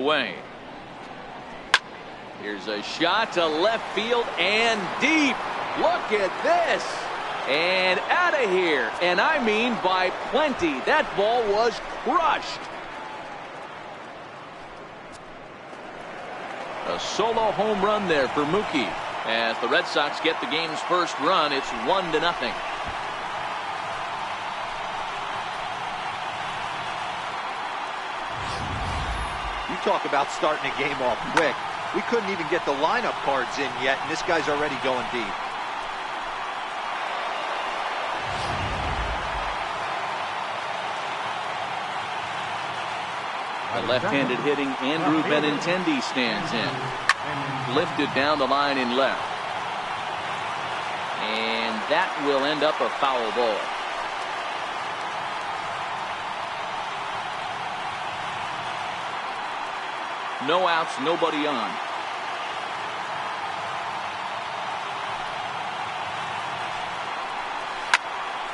away. Here's a shot to left field and deep. Look at this. And out of here. And I mean by plenty. That ball was crushed. A solo home run there for Mookie. As the Red Sox get the game's first run, it's 1-0. You talk about starting a game off quick. We couldn't even get the lineup cards in yet, and this guy's already going deep. The left-handed hitting Andrew Benintendi stands in. Lifted down the line in left. And that will end up a foul ball. No outs, nobody on.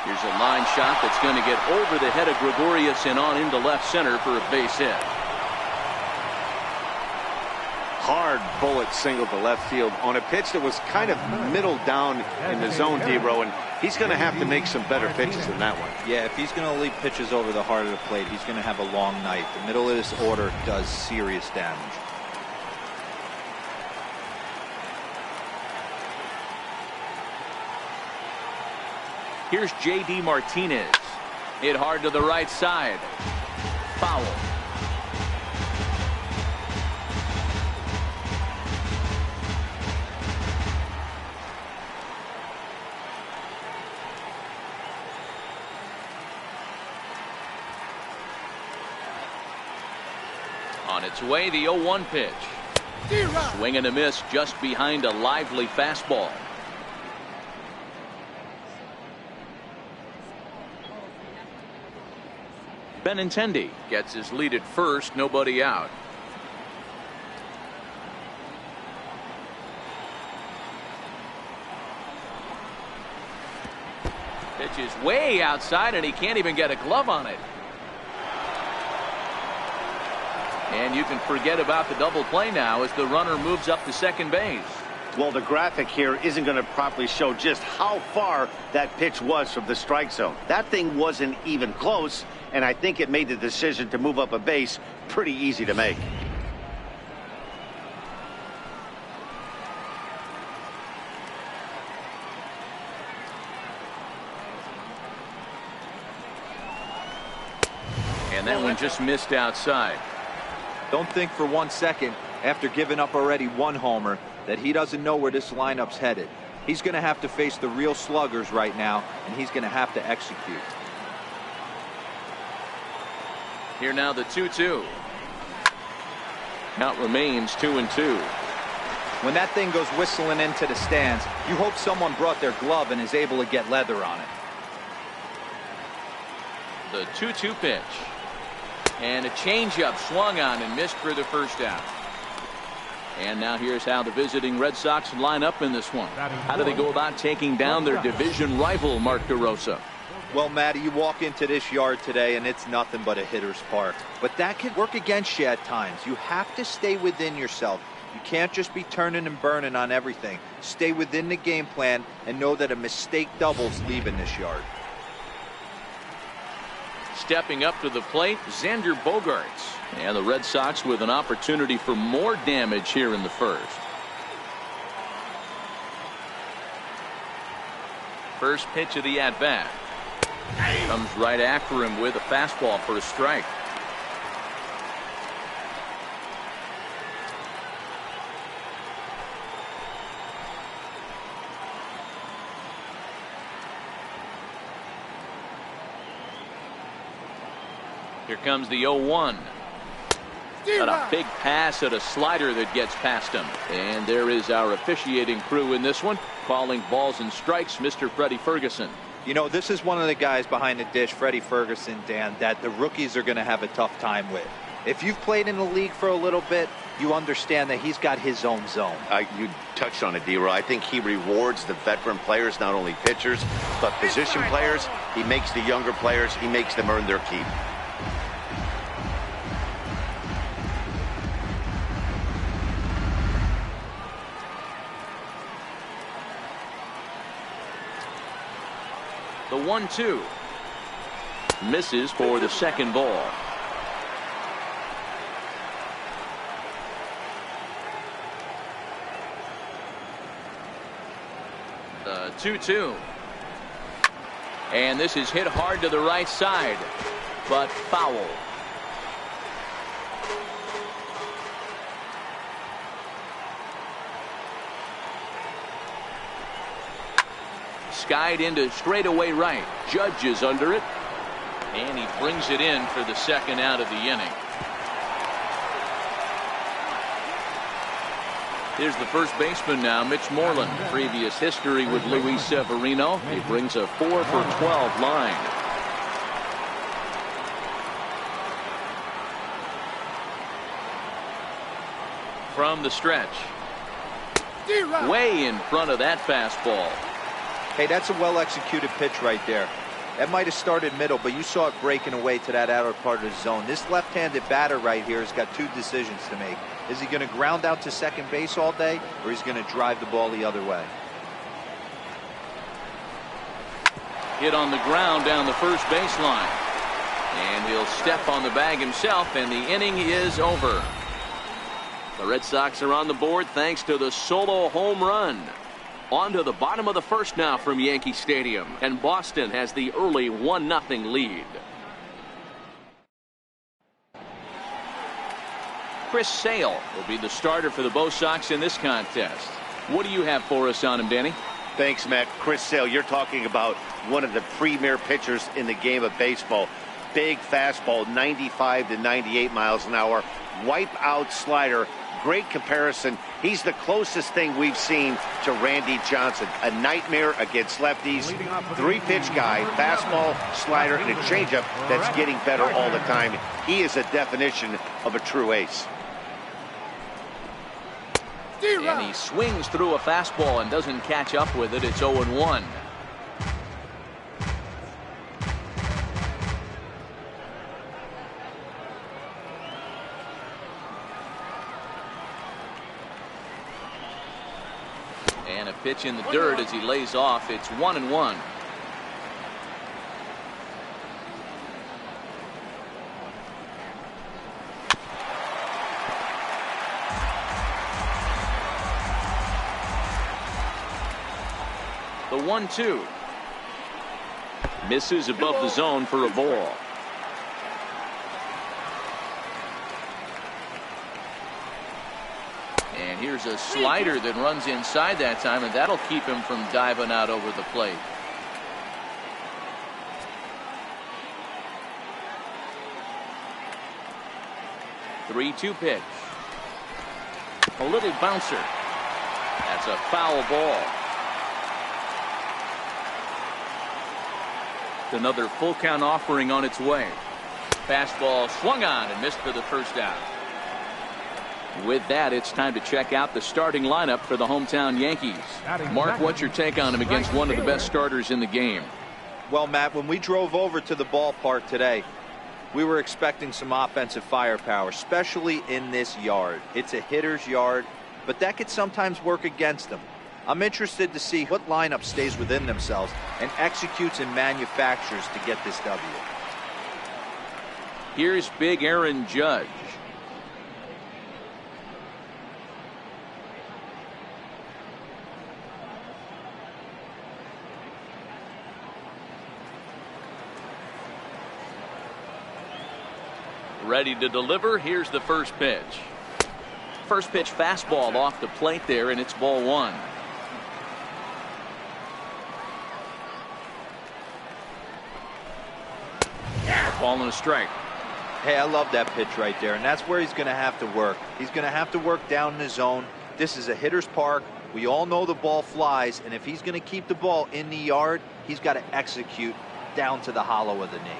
Here's a line shot that's going to get over the head of Gregorius and on into left center for a base hit. Hard bullet single to left field on a pitch that was kind of middle down in the zone, D-Row, and he's going to have to make some better pitches than that one. Yeah, if he's going to leave pitches over the heart of the plate, he's going to have a long night. The middle of this order does serious damage. Here's J.D. Martinez. Hit hard to the right side. Foul. On its way, the 0-1 pitch. Swing and a miss just behind a lively fastball. Benintendi gets his lead at first, nobody out. Pitch is way outside and he can't even get a glove on it. And you can forget about the double play now as the runner moves up to second base. Well, the graphic here isn't going to properly show just how far that pitch was from the strike zone. That thing wasn't even close, and I think it made the decision to move up a base pretty easy to make. And that one just missed outside. Don't think for 1 second, after giving up already one homer, that he doesn't know where this lineup's headed. He's going to have to face the real sluggers right now, and he's going to have to execute. Here now the 2-2. Count remains 2-2. When that thing goes whistling into the stands, you hope someone brought their glove and is able to get leather on it. The 2-2 pitch. And a changeup swung on and missed for the first out. And now here's how the visiting Red Sox line up in this one. How do they go about taking down their division rival, Mark DeRosa? Well, Matty, you walk into this yard today and it's nothing but a hitter's park. But that can work against you at times. You have to stay within yourself. You can't just be turning and burning on everything. Stay within the game plan and know that a mistake doubles leaving this yard. Stepping up to the plate, Xander Bogaerts. And the Red Sox with an opportunity for more damage here in the first. First pitch of the at-bat. Comes right after him with a fastball for a strike. Here comes the 0-1. Got a big pass at a slider that gets past him. And there is our officiating crew in this one, calling balls and strikes, Mr. Freddie Ferguson. You know, this is one of the guys behind the dish, Freddie Ferguson, Dan, that the rookies are going to have a tough time with. If you've played in the league for a little bit, you understand that he's got his own zone. You touched on it, D-Row. I think he rewards the veteran players, not only pitchers, but position players. He makes the younger players, he makes them earn their keep. The 1-2. Misses for the second ball. The 2-2. And this is hit hard to the right side, but foul. Skied into straightaway right. Judge is under it. And he brings it in for the second out of the inning. Here's the first baseman now, Mitch Moreland. Previous history with Luis Severino. He brings a 4 for 12 line. From the stretch. Way in front of that fastball. Hey, that's a well-executed pitch right there. That might have started middle, but you saw it breaking away to that outer part of the zone. This left-handed batter right here has got two decisions to make. Is he going to ground out to second base all day, or is he going to drive the ball the other way? Hit on the ground down the first baseline. And he'll step on the bag himself, and the inning is over. The Red Sox are on the board thanks to the solo home run. On to the bottom of the first now from Yankee Stadium, and Boston has the early 1-0 lead. Chris Sale will be the starter for the Bo Sox in this contest. What do you have for us on him, Danny? Thanks, Matt. Chris Sale, you're talking about one of the premier pitchers in the game of baseball. Big fastball, 95 to 98 miles an hour. Wipe out slider. Great comparison. He's the closest thing we've seen to Randy Johnson. A nightmare against lefties. Three-pitch guy, fastball, slider, and a changeup that's getting better all the time. He is a definition of a true ace. And he swings through a fastball and doesn't catch up with it. It's 0-1. And a pitch in the dirt as he lays off. It's 1-1. The 1-2. Misses above the zone for a ball. And here's a slider that runs inside that time, and that'll keep him from diving out over the plate. The 3-2 pitch. A little bouncer. That's a foul ball. Another full count offering on its way. Fastball swung on and missed for the first out. With that, it's time to check out the starting lineup for the hometown Yankees. Mark, what's your take on him against one of the best starters in the game? Well, Matt, when we drove over to the ballpark today, we were expecting some offensive firepower, especially in this yard. It's a hitter's yard, but that could sometimes work against them. I'm interested to see what lineup stays within themselves and executes and manufactures to get this W. Here's big Aaron Judge. Ready to deliver. Here's the first pitch. First pitch fastball off the plate there, and it's ball one. A ball and a strike. Hey, I love that pitch right there, and that's where he's going to have to work. He's going to have to work down in the zone. This is a hitter's park. We all know the ball flies, and if he's going to keep the ball in the yard, he's got to execute down to the hollow of the knee.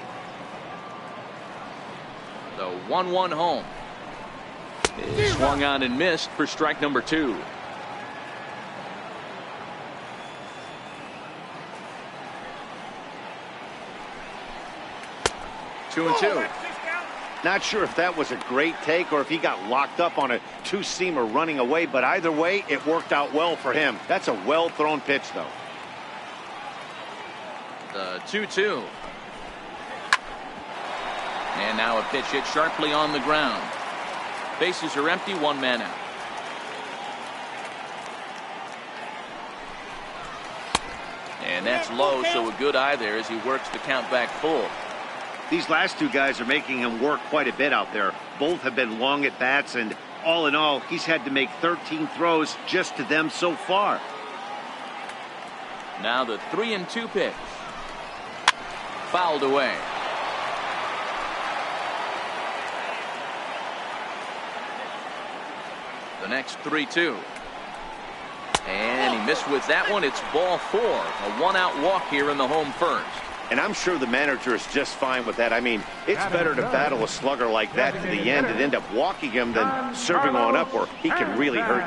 The 1-1 home. It swung on and missed for strike number 2. Two and two. Not sure if that was a great take or if he got locked up on a two-seamer running away, but either way, it worked out well for him. That's a well-thrown pitch, though. The 2-2. And now a pitch hit sharply on the ground. Bases are empty, one man out. And that's low, so a good eye there as he works the count back full. These last two guys are making him work quite a bit out there. Both have been long at bats, and all in all, he's had to make 13 throws just to them so far. Now the 3-2 pitch. Fouled away. The next 3-2. And he missed with that one. It's ball 4. A one-out walk here in the home first. And I'm sure the manager is just fine with that. I mean, it's better to battle a slugger like that to the end and end up walking him than serving on up where he can really hurt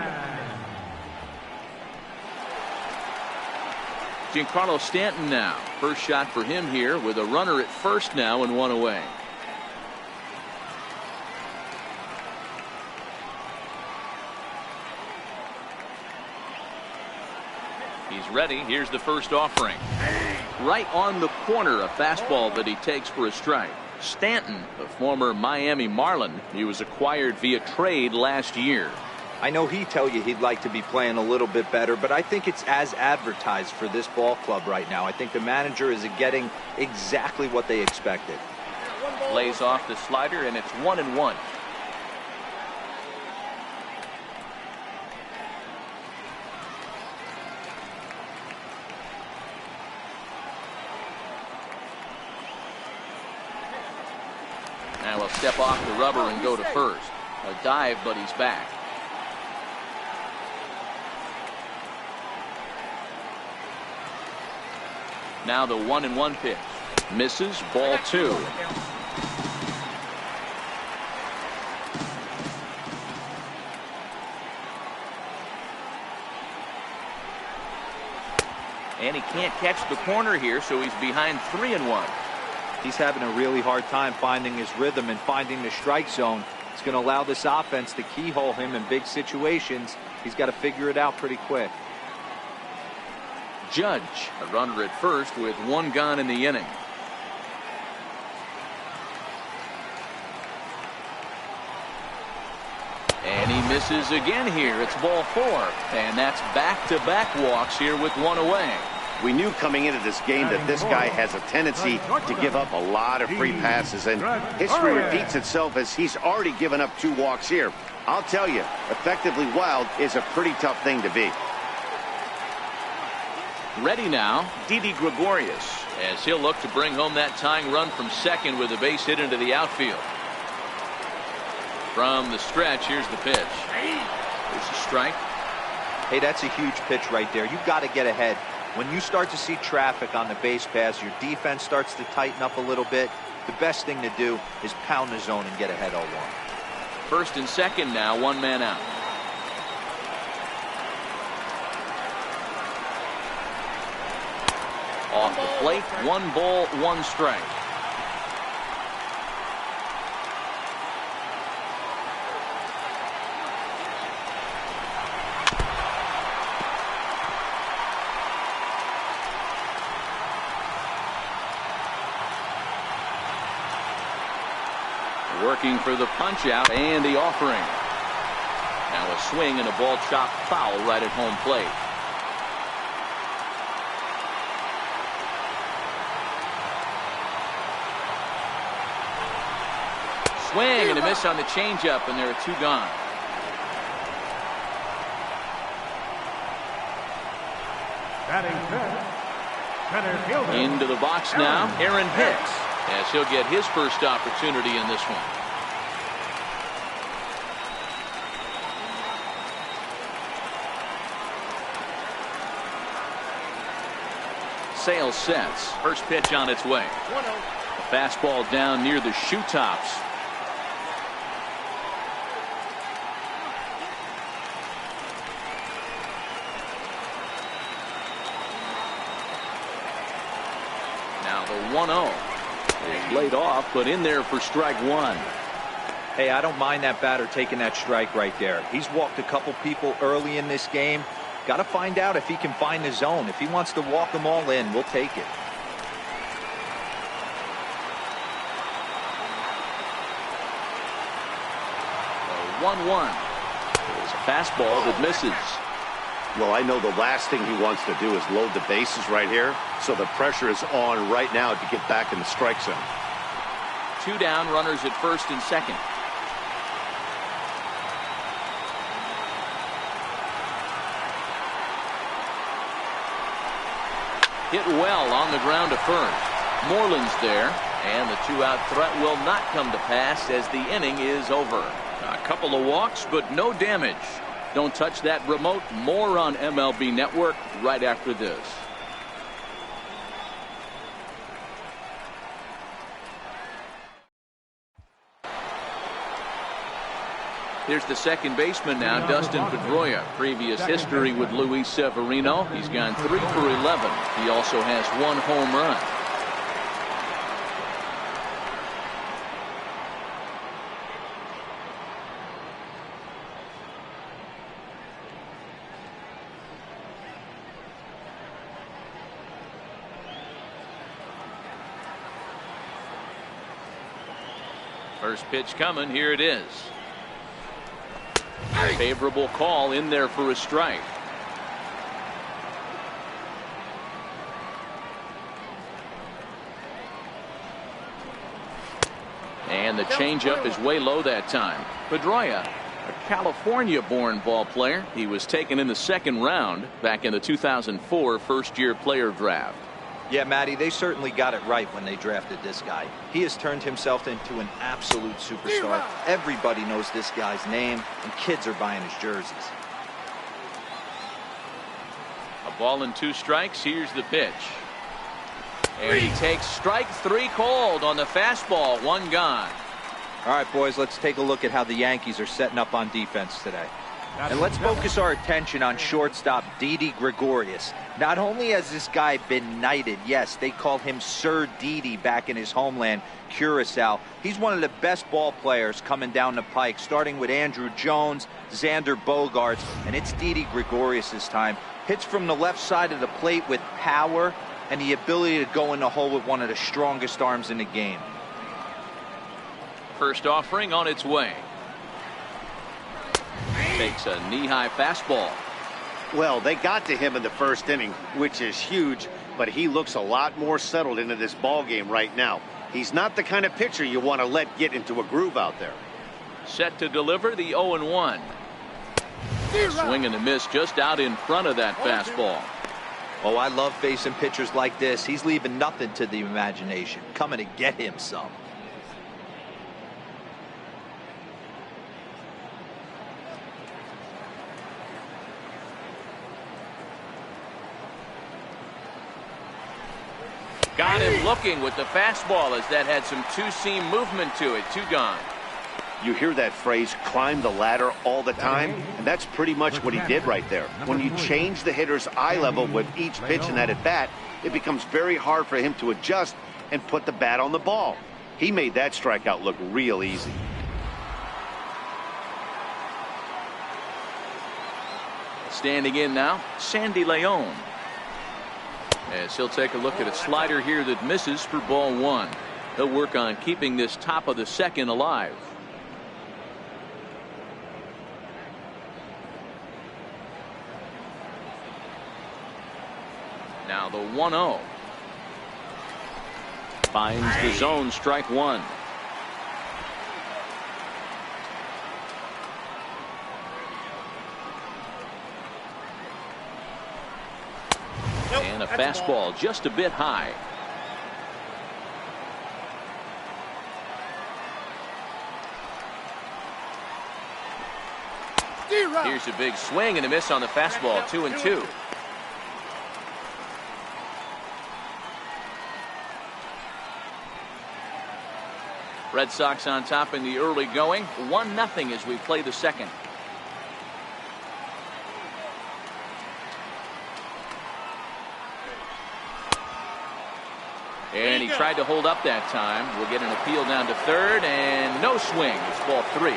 you. Giancarlo Stanton now. First shot for him here with a runner at first now and one away. He's ready. Here's the first offering. Right on the corner, a fastball that he takes for a strike. Stanton, the former Miami Marlin, he was acquired via trade last year. I know he'd tell you he'd like to be playing a little bit better, but I think it's as advertised for this ball club right now. I think the manager is getting exactly what they expected. Lays off the slider, and it's 1-1. Now he'll step off the rubber and go to first. A dive, but he's back. Now the 1-1 pitch. Misses, ball 2. And he can't catch the corner here, so he's behind 3-1. He's having a really hard time finding his rhythm and finding the strike zone. It's going to allow this offense to keyhole him in big situations. He's got to figure it out pretty quick. Judge, a runner at first with one gone in the inning. And he misses again here. It's ball 4. And that's back-to-back walks here with one away. We knew coming into this game that this guy has a tendency to give up a lot of free passes, and history repeats itself as he's already given up 2 walks here. I'll tell you, effectively wild is a pretty tough thing to be. Ready now, Didi Gregorius, as he'll look to bring home that tying run from second with a base hit into the outfield. From the stretch, here's the pitch. There's a strike. Hey, that's a huge pitch right there. You've got to get ahead. When you start to see traffic on the base pass, your defense starts to tighten up a little bit. The best thing to do is pound the zone and get ahead 0-1. First and second now, one man out. Off the plate, 1 ball, 1 strike. Working for the punch out and the offering. Now a swing and a ball chopped foul right at home plate. Swing and a miss on the changeup, and there are 2 gone. Into the box now, Aaron Hicks, as he'll get his first opportunity in this one. Sales sets. First pitch on its way. A fastball down near the shoe tops. Now the 1-0 is laid off, but in there for strike 1. Hey, I don't mind that batter taking that strike right there. He's walked a couple people early in this game. Got to find out if he can find the zone. If he wants to walk them all in, we'll take it. 1-1. It's a fastball that misses. Well, I know the last thing he wants to do is load the bases right here, so the pressure is on right now to get back in the strike zone. 2 down, runners at first and second. Hit well on the ground to first. Moreland's there, and the 2-out threat will not come to pass as the inning is over. A couple of walks, but no damage. Don't touch that remote. More on MLB Network right after this. Here's the second baseman now, Dustin Pedroia. Previous history with Luis Severino. He's gone 3 for 11. He also has 1 home run. First pitch coming. Here it is. Favorable call in there for a strike. And the changeup is way low that time. Pedroia, a California-born ball player. He was taken in the 2nd round back in the 2004 first-year player draft. Yeah, Matty, they certainly got it right when they drafted this guy. He has turned himself into an absolute superstar. Everybody knows this guy's name, and kids are buying his jerseys. A ball and 2 strikes. Here's the pitch. And he takes strike 3 called on the fastball. 1 gone. All right, boys, let's take a look at how the Yankees are setting up on defense today. And let's focus our attention on shortstop Didi Gregorius. Not only has this guy been knighted, yes, they called him Sir Didi back in his homeland, Curacao. He's one of the best ball players coming down the pike, starting with Andrew Jones, Xander Bogaerts, and it's Didi Gregorius' time. Hits from the left side of the plate with power and the ability to go in the hole with one of the strongest arms in the game. First offering on its way. Takes a knee-high fastball. Well, they got to him in the first inning, which is huge, but he looks a lot more settled into this ball game right now. He's not the kind of pitcher you want to let get into a groove out there. Set to deliver the 0-1. Swing and a miss just out in front of that fastball. Oh, I love facing pitchers like this. He's leaving nothing to the imagination. Coming to get him some. Got him looking with the fastball as that had some 2-seam movement to it. 2 gone. You hear that phrase, climb the ladder, all the time, and that's pretty much what he did right there. When you change the hitter's eye level with each pitch in that at-bat, it becomes very hard for him to adjust and put the bat on the ball. He made that strikeout look real easy. Standing in now, Sandy Leon. As he'll take a look at a slider here that misses for ball 1. He'll work on keeping this top of the 2nd alive. Now the 1-0. Finds the zone, strike 1. And a fastball just a bit high. Here's a big swing and a miss on the fastball. 2-2. Red Sox on top in the early going. 1-0 as we play the 2nd. And he tried to hold up that time. We'll get an appeal down to 3rd, and no swing. It's ball 3.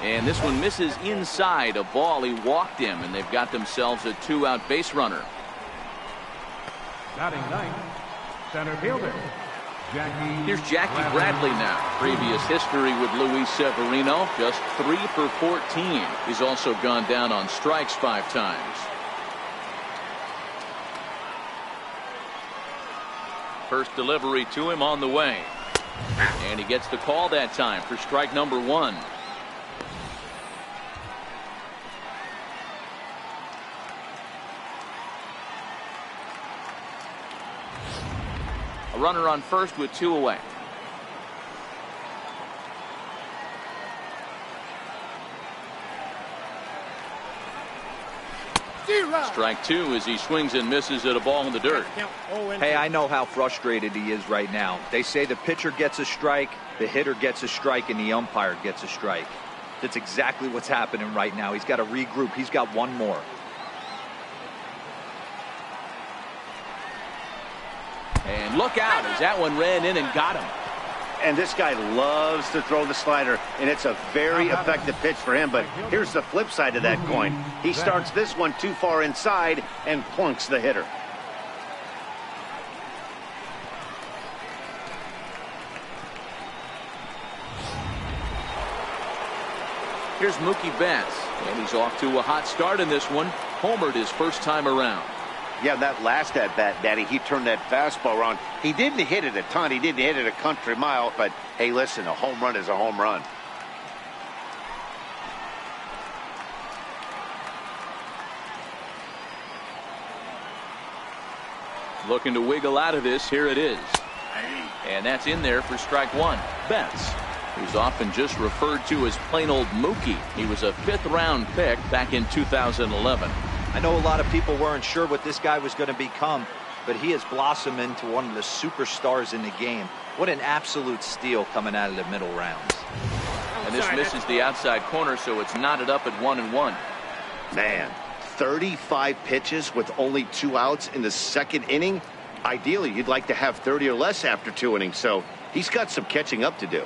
And this one misses inside a ball. He walked him, and they've got themselves a 2-out base runner. Batting 9th, center fielder, Here's Jackie Bradley now. Previous history with Luis Severino, just 3 for 14. He's also gone down on strikes 5 times. First delivery to him on the way. And he gets the call that time for strike number 1. A runner on first with 2 away. Strike 2 as he swings and misses at a ball in the dirt. Hey, I know how frustrated he is right now. They say the pitcher gets a strike, the hitter gets a strike, and the umpire gets a strike. That's exactly what's happening right now. He's got to regroup. He's got 1 more. And look out as that one ran in and got him. And this guy loves to throw the slider, and it's a very effective pitch for him. But here's the flip side of that coin. He starts this one too far inside and plunks the hitter. Here's Mookie Betts, and he's off to a hot start in this one. Homered his first time around. Yeah, that last at-bat, Daddy, he turned that fastball around. He didn't hit it a ton. He didn't hit it a country mile. But, hey, listen, a home run is a home run. Looking to wiggle out of this. Here it is. And that's in there for strike 1. Betts, who's often just referred to as plain old Mookie. He was a 5th-round pick back in 2011. I know a lot of people weren't sure what this guy was going to become, but he has blossomed into one of the superstars in the game. What an absolute steal coming out of the middle rounds. And this misses the outside corner, so it's knotted up at 1-1. Man, 35 pitches with only 2 outs in the 2nd inning. Ideally, you'd like to have 30 or less after 2 innings, so he's got some catching up to do.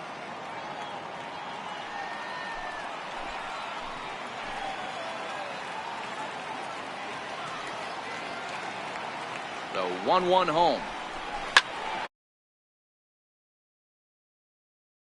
So 1-1 home.